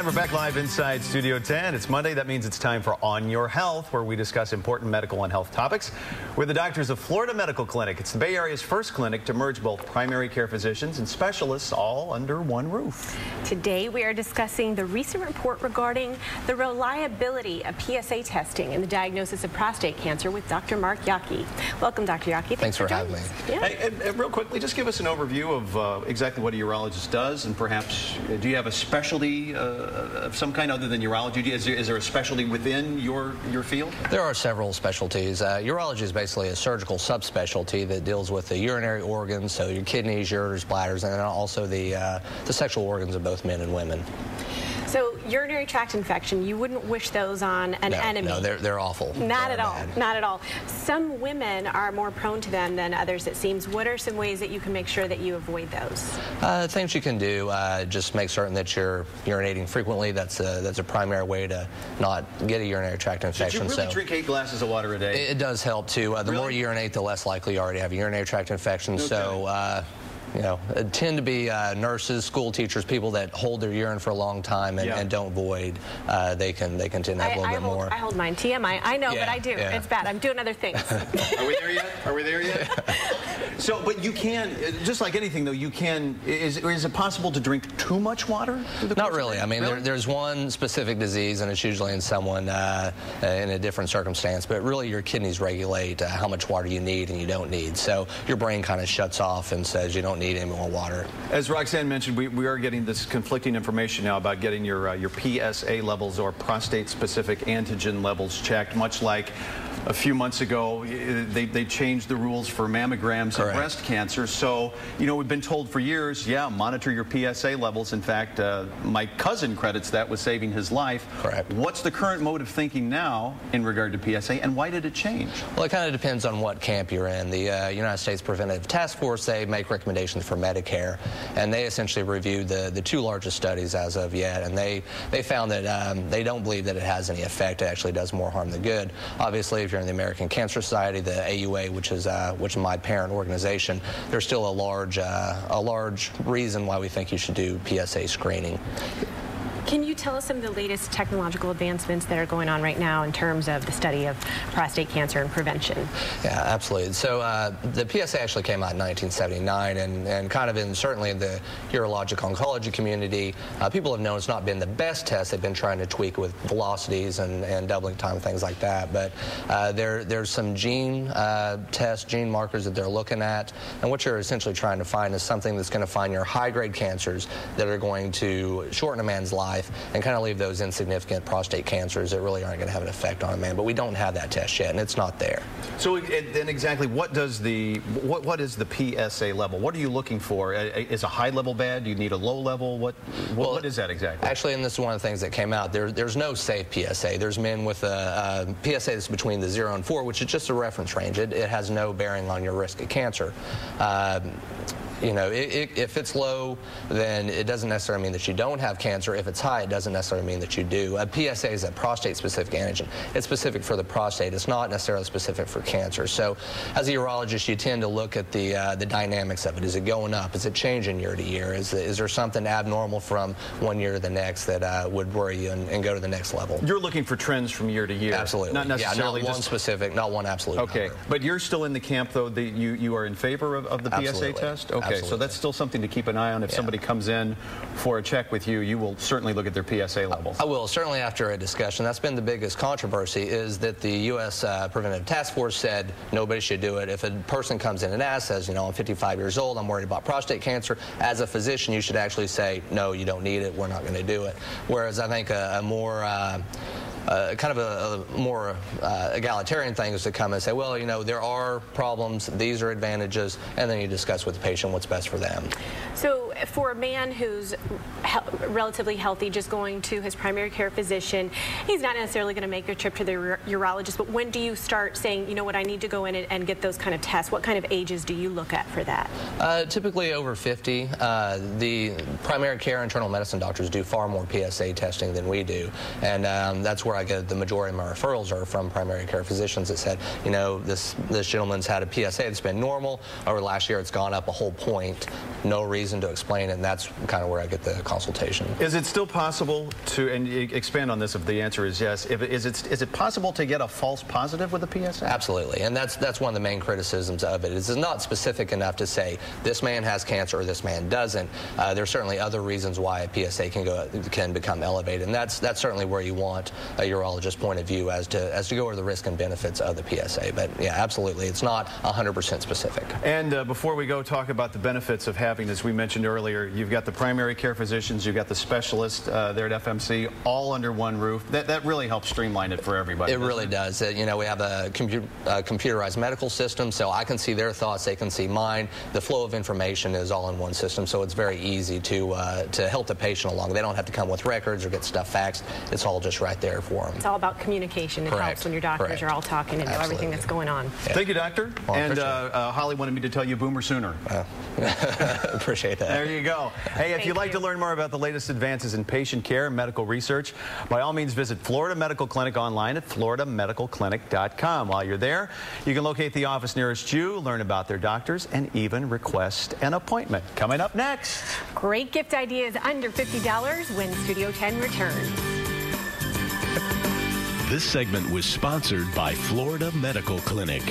And we're back live inside Studio 10. It's Monday. That means it's time for On Your Health, where we discuss important medical and health topics with the doctors of Florida Medical Clinic. It's the Bay Area's first clinic to merge both primary care physicians and specialists all under one roof. Today we are discussing the recent report regarding the reliability of PSA testing and the diagnosis of prostate cancer with Dr. Mark Yockey. Welcome, Dr. Yockey. Thanks for having me. Yeah. Hey, and real quickly, just give us an overview of exactly what a urologist does, and perhaps do you have a specialty of some kind other than urology? Is there a specialty within your field? There are several specialties. Urology is basically a surgical subspecialty that deals with the urinary organs, so your kidneys, ureters, bladders, and then also the sexual organs of both men and women. So urinary tract infection, you wouldn't wish those on an enemy. No, they're awful. Not at all. Not at all. Some women are more prone to them than others, it seems. What are some ways that you can make sure that you avoid those? Things you can do, just make certain that you're urinating frequently. That's a primary way to not get a urinary tract infection. Should you really drink 8 glasses of water a day? It does help too. The more you urinate, the less likely you are to have a urinary tract infection. Okay. So. Tend to be nurses, school teachers, people that hold their urine for a long time and don't void. They can tend to have a little bit more. I hold mine. TMI. I know, but I do. Yeah. It's bad. I'm doing other things. Are we there yet? Are we there yet? So, but you can, just like anything though, you can, is it possible to drink too much water? Not really. I mean, really? There's one specific disease, and it's usually in someone in a different circumstance, but really your kidneys regulate how much water you need and you don't need. So your brain kind of shuts off and says you don't need any more water. As Roxanne mentioned, we are getting this conflicting information now about getting your PSA levels or prostate-specific antigen levels checked, much like a few months ago, they changed the rules for mammograms and breast cancer. So, we've been told for years, monitor your PSA levels. In fact, my cousin credits that with saving his life. Correct. What's the current mode of thinking now in regard to PSA, and why did it change? Well, it kind of depends on what camp you're in. The United States Preventive Task Force, they make recommendations for Medicare, and they essentially reviewed the 2 largest studies as of yet, and they found that they don't believe that it has any effect. It actually does more harm than good. Obviously, if you're in the American Cancer Society, the AUA, which is my parent organization, there's still a large reason why we think you should do PSA screening. Can you tell us some of the latest technological advancements that are going on right now in terms of the study of prostate cancer and prevention? Yeah, absolutely. So the PSA actually came out in 1979, and kind of certainly in the urologic oncology community, people have known it's not been the best test. They've been trying to tweak with velocities and doubling time, things like that. But there's some gene tests, gene markers that they're looking at, and what you're essentially trying to find is something that's going to find your high-grade cancers that are going to shorten a man's life and kind of leave those insignificant prostate cancers that really aren't going to have an effect on a man. But we don't have that test yet, and it's not there. So then exactly what is the PSA level? What are you looking for? Is a high level bad? Do you need a low level? What is that exactly? Actually, and this is one of the things that came out, there's no safe PSA. There's men with a PSA that's between the 0 and 4, which is just a reference range. It has no bearing on your risk of cancer. If it's low, then it doesn't necessarily mean that you don't have cancer. If it's high, it doesn't necessarily mean that you do. A PSA is a prostate-specific antigen. It's specific for the prostate. It's not necessarily specific for cancer. So as a urologist, you tend to look at the dynamics of it. Is it going up? Is it changing year to year? Is there something abnormal from one year to the next that would worry you and go to the next level? You're looking for trends from year to year. Absolutely. Not necessarily not one specific, not one absolute Okay, number. but you're still in the camp, though, that you are in favor of the PSA Absolutely. test? Okay. Absolutely. So that's still something to keep an eye on. If somebody comes in for a check with you, you will certainly look at their PSA levels. I will, certainly after a discussion. That's been the biggest controversy, is that the U.S. Preventive Task Force said nobody should do it. If a person comes in and asks, says, I'm 55 years old, I'm worried about prostate cancer, as a physician, you should actually say, no, you don't need it, we're not going to do it. Whereas I think a more kind of a more egalitarian thing is to come and say, well, there are problems, these are advantages, and then you discuss with the patient what's best for them. So for a man who's relatively healthy, just going to his primary care physician, he's not necessarily going to make a trip to the urologist, but when do you start saying, you know what, I need to go in and get those kind of tests? What kind of ages do you look at for that? Typically over 50. The primary care internal medicine doctors do far more PSA testing than we do, and that's where I get the majority of my referrals are from primary care physicians that said, this gentleman's had a PSA that's been normal. Over last year, it's gone up a whole point. no reason to explain it, and that's kind of where I get the consultation. Is it still possible to, and you expand on this if the answer is yes, is it possible to get a false positive with a PSA? Absolutely, and that's one of the main criticisms of it. It's not specific enough to say this man has cancer or this man doesn't. There's certainly other reasons why a PSA can become elevated, and that's certainly where you want a urologist's point of view as to go over the risk and benefits of the PSA. But yeah, absolutely, it's not 100% specific. And before we go talk about the benefits of having, as we mentioned earlier, you've got the primary care physicians, you've got the specialists there at FMC, all under one roof. That really helps streamline it for everybody. It really does. You know, we have a computerized medical system, so I can see their thoughts, they can see mine. The flow of information is all in one system, so it's very easy to help the patient along. They don't have to come with records or get stuff faxed. It's all just right there for them. It's all about communication. It Correct. helps when your doctors are all talking and know everything that's going on. Yeah. Thank you, doctor. Well, and Holly wanted me to tell you boomer sooner. Appreciate that. There you go. Hey, if you'd like to learn more about the latest advances in patient care and medical research, by all means visit Florida Medical Clinic online at floridamedicalclinic.com. While you're there, you can locate the office nearest you, learn about their doctors, and even request an appointment. Coming up next. Great gift ideas under $50 when Studio 10 returns. This segment was sponsored by Florida Medical Clinic.